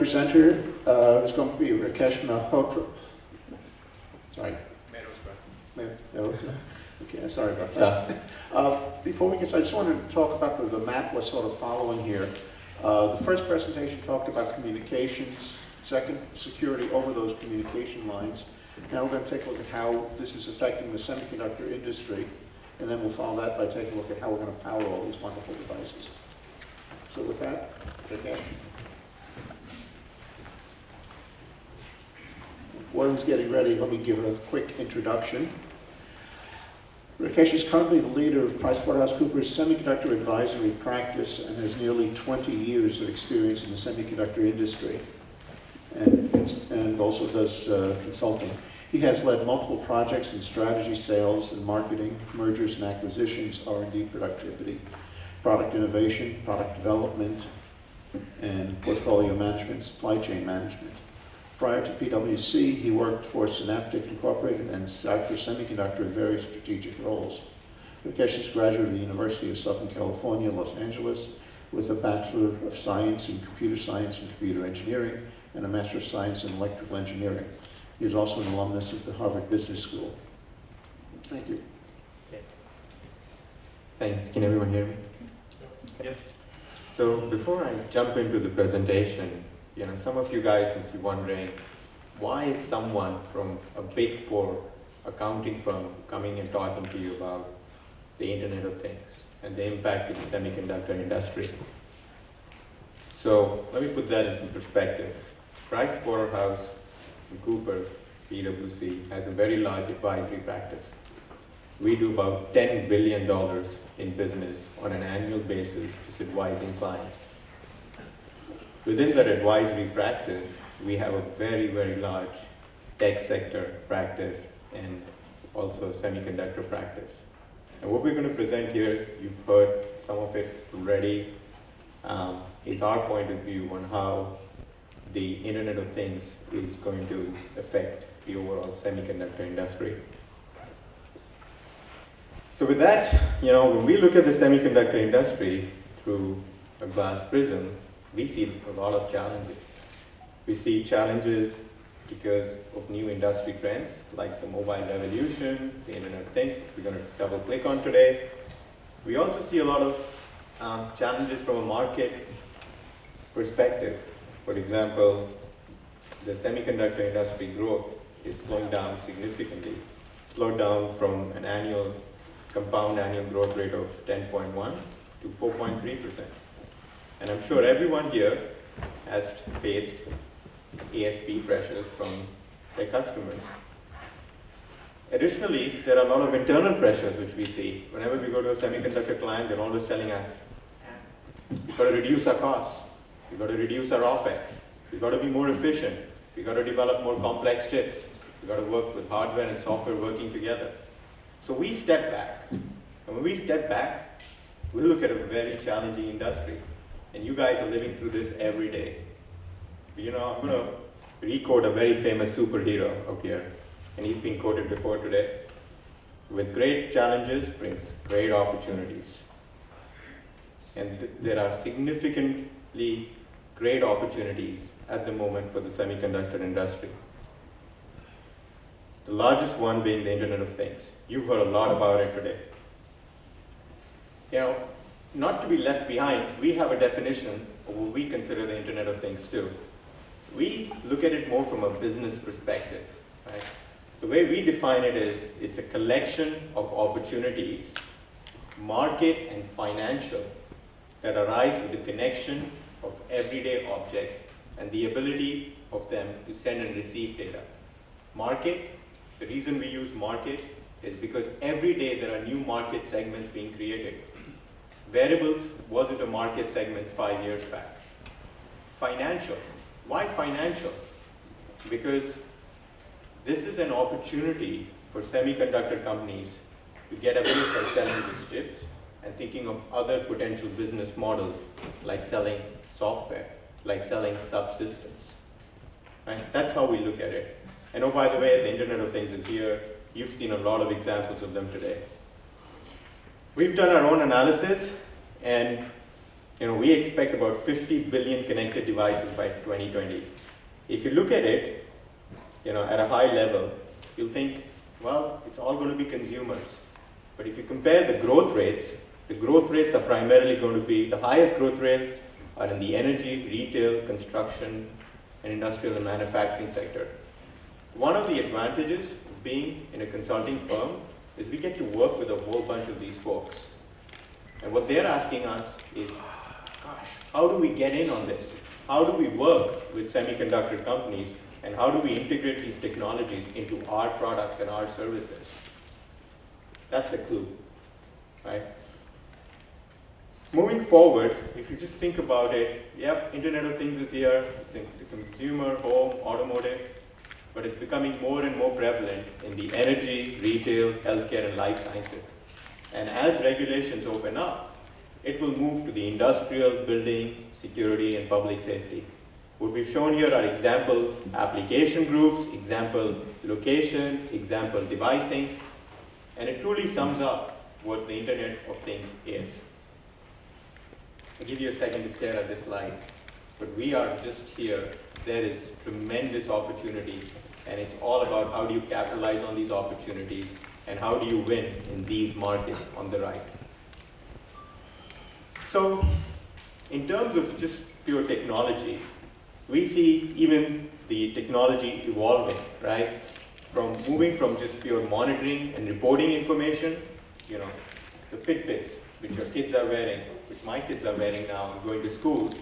presenter is going to be Rakesh Mehrotra. Sorry. Mehrotra. Okay, sorry about that. Before we get started, I just wanted to talk about the map we're sort of following here. The first presentation talked about communications, second, security over those communication lines. Now we're going to take a look at how this is affecting the semiconductor industry, and then we'll follow that by taking a look at how we're going to power all these wonderful devices. So with that, Rakesh. While he's getting ready, let me give a quick introduction. Rakesh is currently the leader of PricewaterhouseCoopers Semiconductor Advisory Practice and has nearly 20 years of experience in the semiconductor industry, and also does consulting. He has led multiple projects in strategy, sales, and marketing, mergers and acquisitions, R&D productivity, product innovation, product development, and portfolio management, supply chain management. Prior to PwC, he worked for Synaptic Incorporated and Cypress Semiconductor in various strategic roles. Rakesh is a graduate of the University of Southern California, Los Angeles, with a Bachelor of Science in Computer Science and Computer Engineering and a Master of Science in Electrical Engineering. He is also an alumnus of the Harvard Business School. Thank you. Okay. Thanks. Can everyone hear me? Yes. So before I jump into the presentation, some of you guys must be wondering, why is someone from a big four accounting firm coming and talking to you about the Internet of Things and the impact of the semiconductor industry? So let me put that in some perspective. PricewaterhouseCoopers, PwC, has a very large advisory practice. We do about $10 billion in business on an annual basis, just advising clients. Within that advisory practice, we have a very, very large tech sector practice and also a semiconductor practice. And what we're going to present here, you've heard some of it already, is our point of view on how the Internet of Things is going to affect the overall semiconductor industry. So with that, when we look at the semiconductor industry through a glass prism, we see a lot of challenges. We see challenges because of new industry trends like the mobile revolution, the Internet of Things, which we're going to double click on today. We also see a lot of challenges from a market perspective. For example, the semiconductor industry growth is slowing down significantly, slowed down from an compound annual growth rate of 10.1 to 4.3%. And I'm sure everyone here has faced ASP pressures from their customers. Additionally, there are a lot of internal pressures which we see. Whenever we go to a semiconductor client, they're always telling us, we've got to reduce our costs, we've got to reduce our OpEx, we've got to be more efficient, we've got to develop more complex chips, we've got to work with hardware and software working together. So we step back. And when we step back, we look at a very challenging industry. And you guys are living through this every day. I'm going to re-quote a very famous superhero out here, and he's been quoted before today. With great challenges brings great opportunities. And there are significantly great opportunities at the moment for the semiconductor industry. The largest one being the Internet of Things. You've heard a lot about it today. Not to be left behind, we have a definition of what we consider the Internet of Things too. We look at it more from a business perspective, right? The way we define it is, it's a collection of opportunities, market and financial, that arise with the connection of everyday objects and the ability of them to send and receive data. Market, the reason we use market is because every day there are new market segments being created. Wearables wasn't a market segment 5 years back. Financial. Why financial? Because this is an opportunity for semiconductor companies to get away from selling these chips and thinking of other potential business models like selling software, like selling subsystems. Right? That's how we look at it. And oh, by the way, the Internet of Things is here. You've seen a lot of examples of them today. We've done our own analysis, and We expect about 50 billion connected devices by 2020. If you look at it, at a high level, you'll think, well, it's all going to be consumers. But if you compare the growth rates are primarily going to be, the highest growth rates are in the energy, retail, construction, and industrial and manufacturing sector. One of the advantages of being in a consulting firm is we get to work with a whole bunch of these folks. And what they're asking us is, gosh, how do we get in on this? How do we work with semiconductor companies, and how do we integrate these technologies into our products and our services? That's the clue, right? Moving forward, if you just think about it, yep, Internet of Things is here, it's in the consumer, home, automotive, but it's becoming more and more prevalent in the energy, retail, healthcare, and life sciences. And as regulations open up, it will move to the industrial, building, security, and public safety. What we've shown here are example application groups, example location, example device things, and it truly sums up what the Internet of Things is. I'll give you a second to stare at this slide, but we are just here. There is tremendous opportunity, and it's all about how do you capitalize on these opportunities and how do you win in these markets on the right. So, in terms of just pure technology, we see even the technology evolving, right? From moving from just pure monitoring and reporting information, the Fitbits, which your kids are wearing, which my kids are wearing now going to school,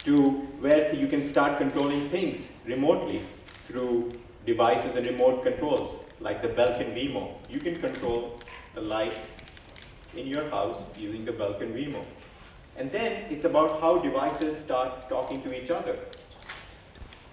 to where you can start controlling things remotely through devices and remote controls, like the Belkin Vimo. You can control the lights in your house using the Belkin Vimo. And then it's about how devices start talking to each other.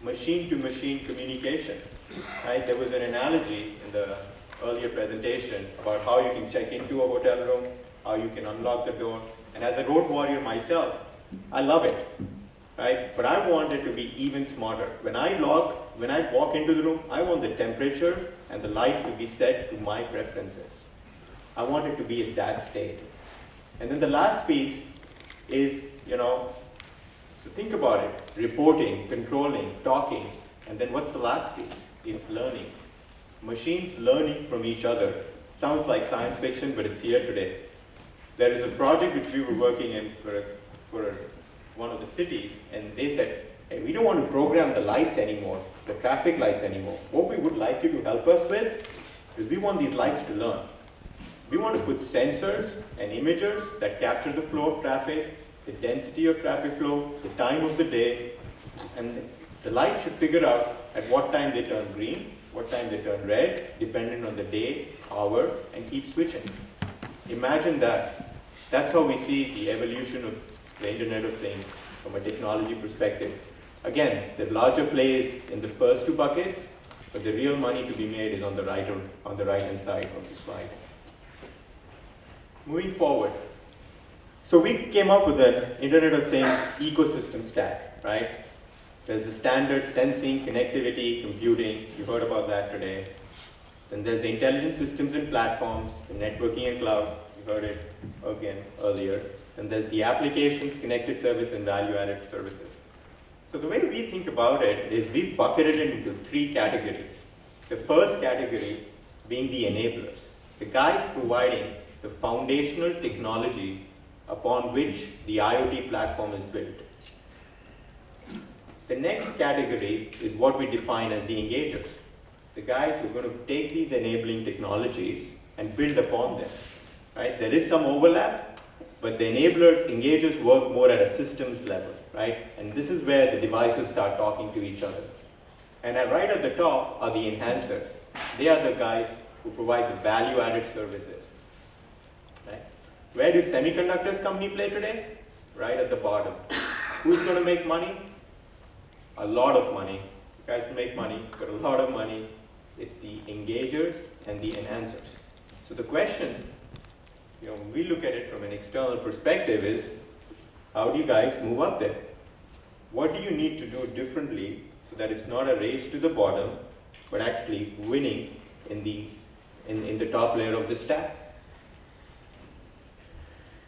Machine-to-machine communication. Right? There was an analogy in the earlier presentation about how you can check into a hotel room, how you can unlock the door. And as a road warrior myself, I love it. Right? But I want it to be even smarter. When I walk into the room, I want the temperature and the light to be set to my preferences. I want it to be at that state. And then the last piece is, so think about it, reporting, controlling, talking, and then what's the last piece? It's learning. Machines learning from each other. Sounds like science fiction, but it's here today. There is a project which we were working in for one of the cities, and they said, hey, we don't want to program the lights anymore, the traffic lights anymore. What we would like you to help us with is we want these lights to learn. We want to put sensors and imagers that capture the flow of traffic, the density of traffic flow, the time of the day, and the light should figure out at what time they turn green, what time they turn red, depending on the day, hour, and keep switching. Imagine that. That's how we see the evolution of the Internet of Things from a technology perspective. Again, the larger plays in the first two buckets, but the real money to be made is on the right-hand side of the slide. Moving forward. So we came up with an Internet of Things ecosystem stack, right? There's the standard sensing, connectivity, computing. You heard about that today. Then there's the intelligent systems and platforms, the networking and cloud. You heard it again earlier. Then there's the applications, connected service, and value-added services. So the way we think about it is we've bucketed it into three categories. The first category being the enablers, the guys providing the foundational technology upon which the IoT platform is built. The next category is what we define as the engagers, the guys who are going to take these enabling technologies and build upon them. Right? There is some overlap, but the enablers, engagers work more at a systems level, right? And this is where the devices start talking to each other. And right at the top are the enhancers. They are the guys who provide the value-added services. Right? Where do semiconductors company play today? Right at the bottom. Who's going to make money? A lot of money. You guys make money, but a lot of money. It's the engagers and the enhancers. So the question, when we look at it from an external perspective is, how do you guys move up there? What do you need to do differently so that it's not a race to the bottom, but actually winning in the top layer of the stack?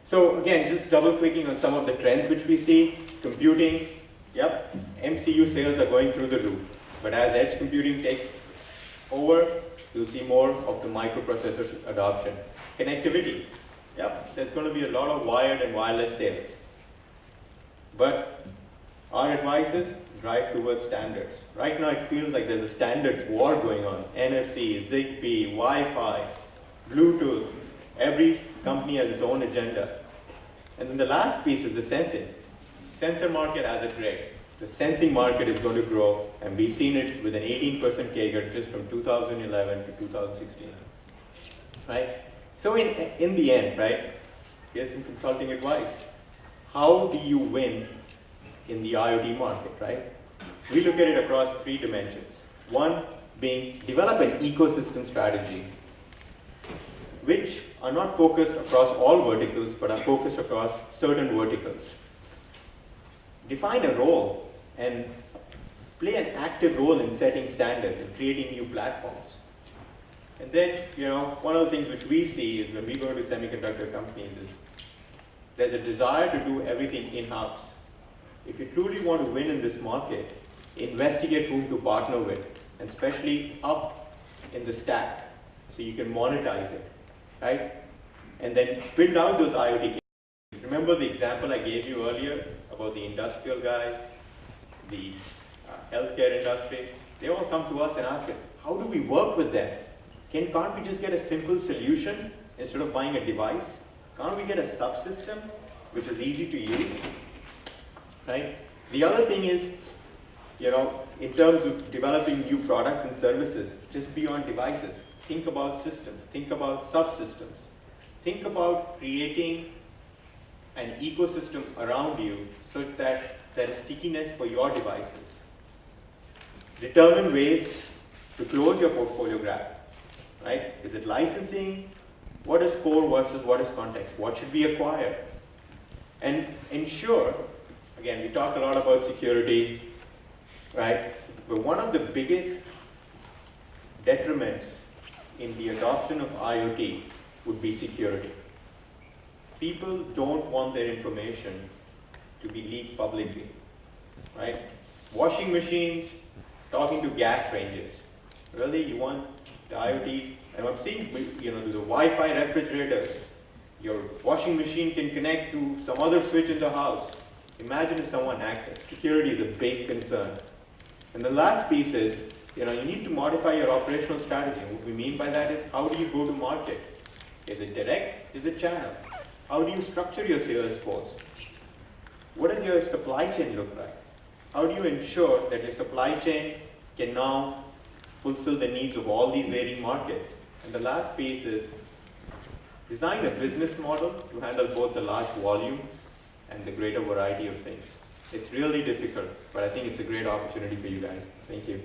So again, just double clicking on some of the trends which we see. Computing, yep, MCU sales are going through the roof. But as edge computing takes over, you'll see more of the microprocessor adoption. Connectivity, yep, there's going to be a lot of wired and wireless sales. But our advice is drive towards standards. Right now it feels like there's a standards war going on. NFC, Zigbee, Wi-Fi, Bluetooth, every company has its own agenda. And then the last piece is the sensing. Sensor market has it great. The sensing market is going to grow, and we've seen it with an 18% CAGR just from 2011 to 2016. Right? So in the end, right, here's some consulting advice. How do you win in the IoT market, right? We look at it across 3 dimensions. One being develop an ecosystem strategy, which are not focused across all verticals, but are focused across certain verticals. Define a role and play an active role in setting standards and creating new platforms. And then, one of the things which we see is when we go to semiconductor companies is there's a desire to do everything in-house. If you truly want to win in this market, investigate whom to partner with, and especially up in the stack, so you can monetize it, right? And then build out those IoT capabilities. Remember the example I gave you earlier about the industrial guys, the healthcare industry? They all come to us and ask us, how do we work with them? Can't we just get a simple solution instead of buying a device? Can't we get a subsystem which is easy to use? Right? The other thing is, in terms of developing new products and services, just beyond devices, think about systems, think about subsystems, think about creating an ecosystem around you so that there is stickiness for your devices. Determine ways to close your portfolio gap, right? Is it licensing? What is core versus what is context? What should we acquire? And ensure, again, we talk a lot about security, right? But one of the biggest detriments in the adoption of IoT would be security. People don't want their information to be leaked publicly, right? Washing machines, talking to gas ranges. Really, you want the IoT? And I'm seeing, the Wi-Fi refrigerators. Your washing machine can connect to some other switch in the house. Imagine if someone hacks it. Security is a big concern. And the last piece is, you need to modify your operational strategy. And what we mean by that is, how do you go to market? Is it direct? Is it channel? How do you structure your sales force? What does your supply chain look like? How do you ensure that your supply chain can now fulfill the needs of all these varying markets? And the last piece is design a business model to handle both the large volumes and the greater variety of things. It's really difficult, but I think it's a great opportunity for you guys. Thank you.